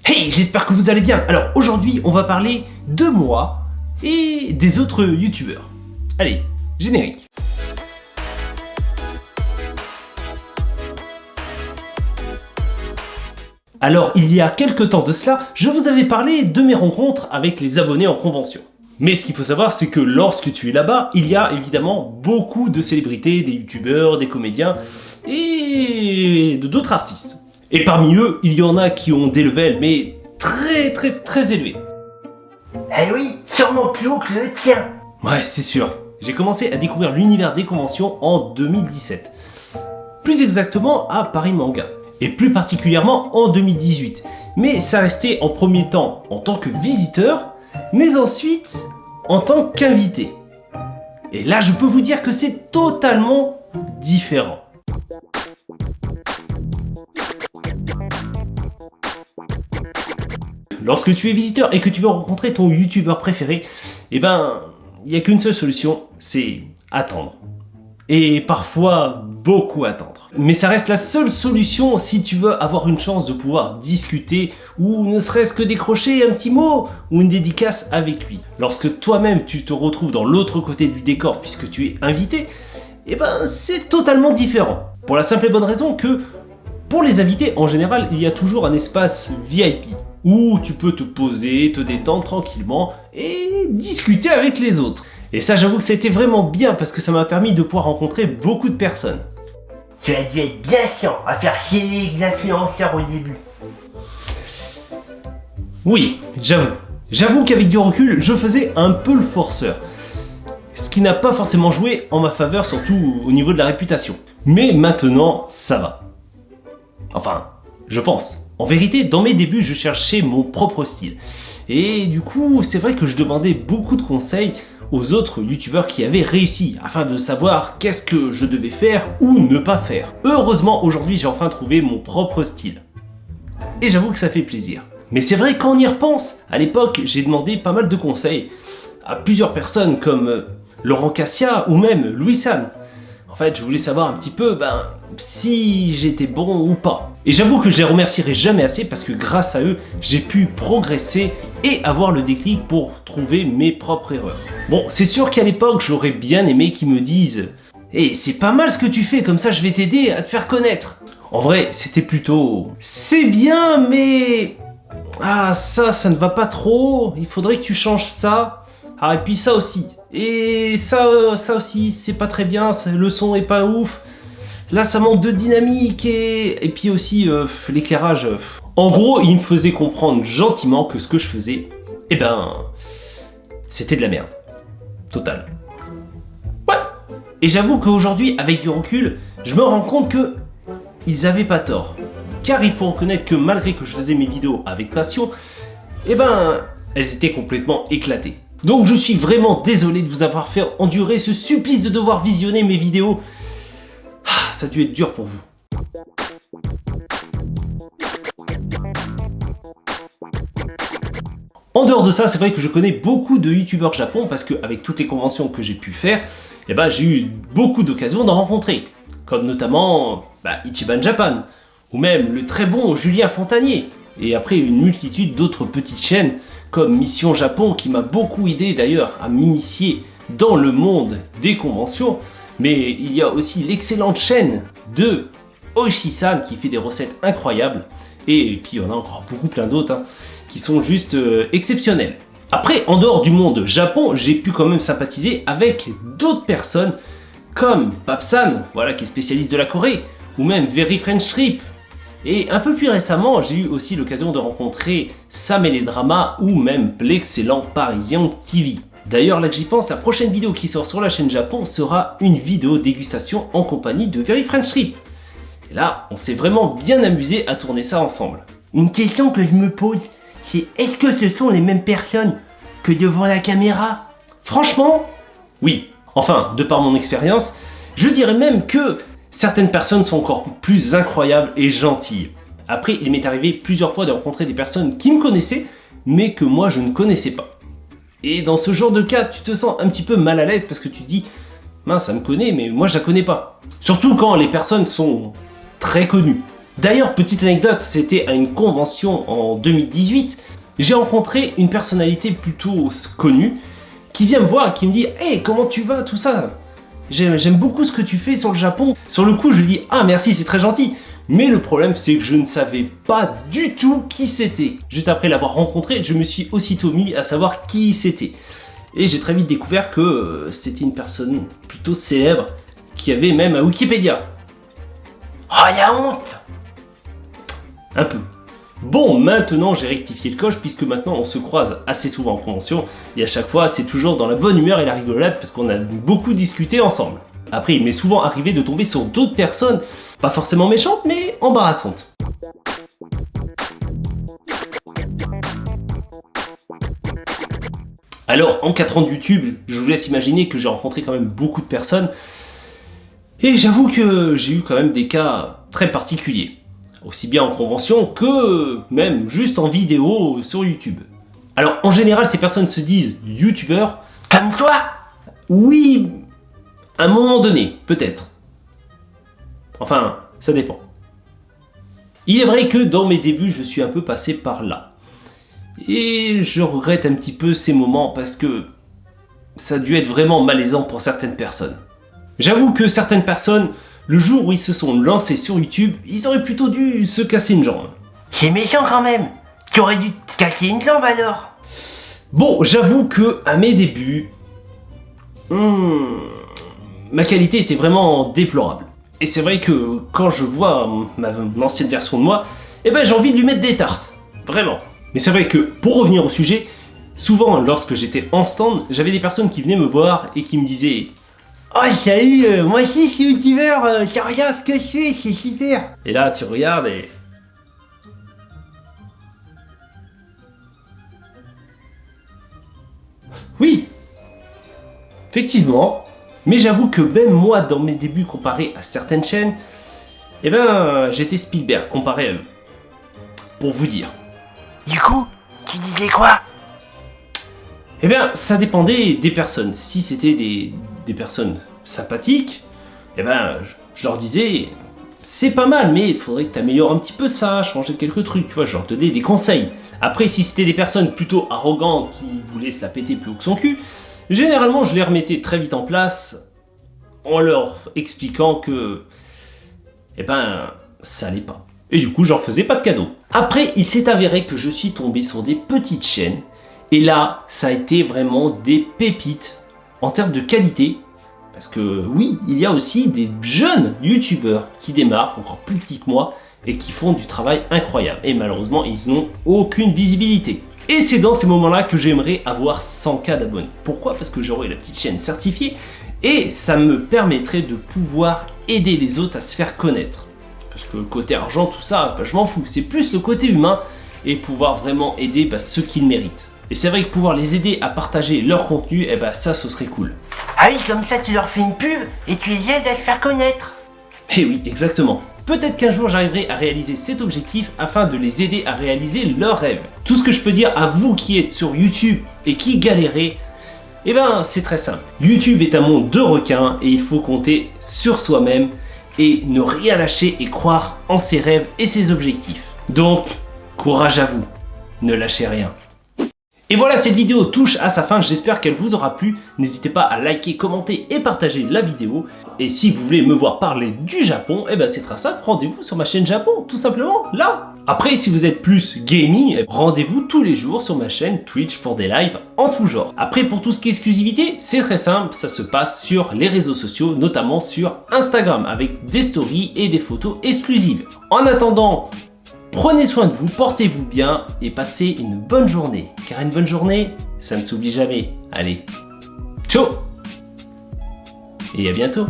Hey, j'espère que vous allez bien. Alors aujourd'hui, on va parler de moi et des autres youtubeurs. Allez, générique. Alors, il y a quelques temps de cela, je vous avais parlé de mes rencontres avec les abonnés en convention. Mais ce qu'il faut savoir, c'est que lorsque tu es là-bas, il y a évidemment beaucoup de célébrités, des youtubeurs, des comédiens et d'autres artistes. Et parmi eux, il y en a qui ont des levels, mais très élevés. Eh oui, sûrement plus haut que le tien. Ouais, c'est sûr. J'ai commencé à découvrir l'univers des conventions en 2017. Plus exactement à Paris Manga. Et plus particulièrement en 2018. Mais ça restait en premier temps en tant que visiteur, mais ensuite en tant qu'invité. Et là, je peux vous dire que c'est totalement différent. Lorsque tu es visiteur et que tu veux rencontrer ton youtubeur préféré, eh ben, il n'y a qu'une seule solution, c'est attendre. Et parfois, beaucoup attendre. Mais ça reste la seule solution si tu veux avoir une chance de pouvoir discuter ou ne serait-ce que décrocher un petit mot ou une dédicace avec lui. Lorsque toi-même tu te retrouves dans l'autre côté du décor puisque tu es invité, eh ben, c'est totalement différent. Pour la simple et bonne raison que pour les invités, en général, il y a toujours un espace VIP où tu peux te poser, te détendre tranquillement et discuter avec les autres. Et ça, j'avoue que c'était vraiment bien parce que ça m'a permis de pouvoir rencontrer beaucoup de personnes. Tu as dû être bien chiant à faire chier les influenceurs au début. Oui, j'avoue. J'avoue qu'avec du recul, je faisais un peu le forceur. Ce qui n'a pas forcément joué en ma faveur, surtout au niveau de la réputation. Mais maintenant, ça va. Enfin, je pense. En vérité, dans mes débuts, je cherchais mon propre style. Et du coup, c'est vrai que je demandais beaucoup de conseils aux autres youtubeurs qui avaient réussi, afin de savoir qu'est-ce que je devais faire ou ne pas faire. Heureusement, aujourd'hui, j'ai enfin trouvé mon propre style. Et j'avoue que ça fait plaisir. Mais c'est vrai, quand on y repense, à l'époque, j'ai demandé pas mal de conseils à plusieurs personnes comme Laurent Cassia ou même Louis San. En fait, je voulais savoir un petit peu si j'étais bon ou pas. Et j'avoue que je les remercierai jamais assez parce que grâce à eux, j'ai pu progresser et avoir le déclic pour trouver mes propres erreurs. Bon, c'est sûr qu'à l'époque, j'aurais bien aimé qu'ils me disent « Hey, c'est pas mal ce que tu fais, comme ça je vais t'aider à te faire connaître ». En vrai, c'était plutôt « C'est bien, mais... Ah, ça ne va pas trop, il faudrait que tu changes ça. Ah, et puis ça aussi. Et ça aussi, c'est pas très bien, le son est pas ouf. Là, ça manque de dynamique et puis aussi l'éclairage. En gros, il me faisait comprendre gentiment que ce que je faisais, eh ben, c'était de la merde. Total. Ouais. Et j'avoue qu'aujourd'hui, avec du recul, je me rends compte que ils avaient pas tort. Car il faut reconnaître que malgré que je faisais mes vidéos avec passion, eh ben, elles étaient complètement éclatées. Donc je suis vraiment désolé de vous avoir fait endurer ce supplice de devoir visionner mes vidéos. Ah, ça a dû être dur pour vous. En dehors de ça, c'est vrai que je connais beaucoup de youtubeurs Japon parce qu'avec toutes les conventions que j'ai pu faire, eh ben, j'ai eu beaucoup d'occasions d'en rencontrer. Comme notamment Ichiban Japan, ou même le très bon Julien Fontanier. Et après une multitude d'autres petites chaînes comme Mission Japon qui m'a beaucoup aidé d'ailleurs à m'initier dans le monde des conventions. Mais il y a aussi l'excellente chaîne de Oishi-san qui fait des recettes incroyables. Et puis il y en a encore plein d'autres qui sont juste exceptionnelles. Après, en dehors du monde Japon, j'ai pu quand même sympathiser avec d'autres personnes comme Papsan, voilà, qui est spécialiste de la Corée, ou même Very French Trip. Et un peu plus récemment, j'ai eu aussi l'occasion de rencontrer Sam et les dramas ou même l'excellent Parisien TV. D'ailleurs, là que j'y pense, la prochaine vidéo qui sort sur la chaîne Japon sera une vidéo dégustation en compagnie de Very French Trip. Et là, on s'est vraiment bien amusé à tourner ça ensemble. Une question que je me pose, c'est est-ce que ce sont les mêmes personnes que devant la caméra? Franchement, oui. Enfin, de par mon expérience, je dirais même que certaines personnes sont encore plus incroyables et gentilles. Après, il m'est arrivé plusieurs fois de rencontrer des personnes qui me connaissaient, mais que moi je ne connaissais pas. Et dans ce genre de cas, tu te sens un petit peu mal à l'aise parce que tu te dis « Mince, ça me connaît, mais moi je la connais pas ». Surtout quand les personnes sont très connues. D'ailleurs, petite anecdote, c'était à une convention en 2018, j'ai rencontré une personnalité plutôt connue qui vient me voir et qui me dit « Hey, comment tu vas, tout ça ? J'aime beaucoup ce que tu fais sur le Japon. » Sur le coup, je lui dis « Ah, merci, c'est très gentil. » Mais le problème, c'est que je ne savais pas du tout qui c'était. Juste après l'avoir rencontré, je me suis aussitôt mis à savoir qui c'était. Et j'ai très vite découvert que c'était une personne plutôt célèbre qui avait même un Wikipédia. Oh, la honte! Un peu. Bon, maintenant j'ai rectifié le coche puisque maintenant on se croise assez souvent en convention et à chaque fois c'est toujours dans la bonne humeur et la rigolade parce qu'on a beaucoup discuté ensemble. Après, il m'est souvent arrivé de tomber sur d'autres personnes, pas forcément méchantes mais embarrassantes. Alors, en 4 ans de YouTube, je vous laisse imaginer que j'ai rencontré quand même beaucoup de personnes et j'avoue que j'ai eu quand même des cas très particuliers. Aussi bien en convention que même juste en vidéo sur YouTube. Alors en général ces personnes se disent youtubeurs. Comme toi? Oui, à un moment donné, peut-être. Enfin, ça dépend. Il est vrai que dans mes débuts je suis un peu passé par là. Et je regrette un petit peu ces moments parce que ça a dû être vraiment malaisant pour certaines personnes. J'avoue que certaines personnes, le jour où ils se sont lancés sur YouTube, ils auraient plutôt dû se casser une jambe. C'est méchant quand même. Tu aurais dû te casser une jambe alors. Bon, j'avoue que à mes débuts, ma qualité était vraiment déplorable. Et c'est vrai que quand je vois ma ancienne version de moi, eh ben j'ai envie de lui mettre des tartes. Vraiment. Mais c'est vrai que pour revenir au sujet, souvent lorsque j'étais en stand, j'avais des personnes qui venaient me voir et qui me disaient « Oh salut, moi aussi je suis youtubeur, regarde ce que je fais, c'est super !» Et là tu regardes et... Oui, effectivement, mais j'avoue que même moi dans mes débuts comparé à certaines chaînes, eh ben j'étais Spielberg comparé à eux. Pour vous dire. Du coup, tu disais quoi? Eh bien, ça dépendait des personnes. Si c'était des personnes sympathiques, eh ben, je leur disais, c'est pas mal, mais il faudrait que tu améliores un petit peu ça, changer quelques trucs, tu vois, je leur donnais des conseils. Après, si c'était des personnes plutôt arrogantes qui voulaient se la péter plus haut que son cul, généralement, je les remettais très vite en place en leur expliquant que, eh ben, ça allait pas. Et du coup, je leur faisais pas de cadeaux. Après, il s'est avéré que je suis tombé sur des petites chaînes. Et là, ça a été vraiment des pépites en termes de qualité. Parce que oui, il y a aussi des jeunes youtubeurs qui démarrent, encore plus petits que moi, et qui font du travail incroyable. Et malheureusement, ils n'ont aucune visibilité. Et c'est dans ces moments-là que j'aimerais avoir 100K d'abonnés. Pourquoi? Parce que j'aurai la petite chaîne certifiée et ça me permettrait de pouvoir aider les autres à se faire connaître. Parce que le côté argent, tout ça, bah, je m'en fous. C'est plus le côté humain et pouvoir vraiment aider ceux qui le méritent. Et c'est vrai que pouvoir les aider à partager leur contenu, eh ben ça, ce serait cool. Ah oui, comme ça tu leur fais une pub et tu les aides à se faire connaître. Eh oui, exactement. Peut-être qu'un jour j'arriverai à réaliser cet objectif afin de les aider à réaliser leurs rêves. Tout ce que je peux dire à vous qui êtes sur YouTube et qui galérez, eh ben c'est très simple. YouTube est un monde de requins et il faut compter sur soi-même et ne rien lâcher et croire en ses rêves et ses objectifs. Donc, courage à vous, ne lâchez rien. Et voilà, cette vidéo touche à sa fin, j'espère qu'elle vous aura plu. N'hésitez pas à liker, commenter et partager la vidéo. Et si vous voulez me voir parler du Japon, eh ben c'est très simple, rendez-vous sur ma chaîne Japon, tout simplement, là. Après, si vous êtes plus gaming, rendez-vous tous les jours sur ma chaîne Twitch pour des lives en tout genre. Après, pour tout ce qui est exclusivité, c'est très simple, ça se passe sur les réseaux sociaux, notamment sur Instagram, avec des stories et des photos exclusives. En attendant, prenez soin de vous, portez-vous bien et passez une bonne journée. Car une bonne journée, ça ne s'oublie jamais. Allez, ciao et à bientôt.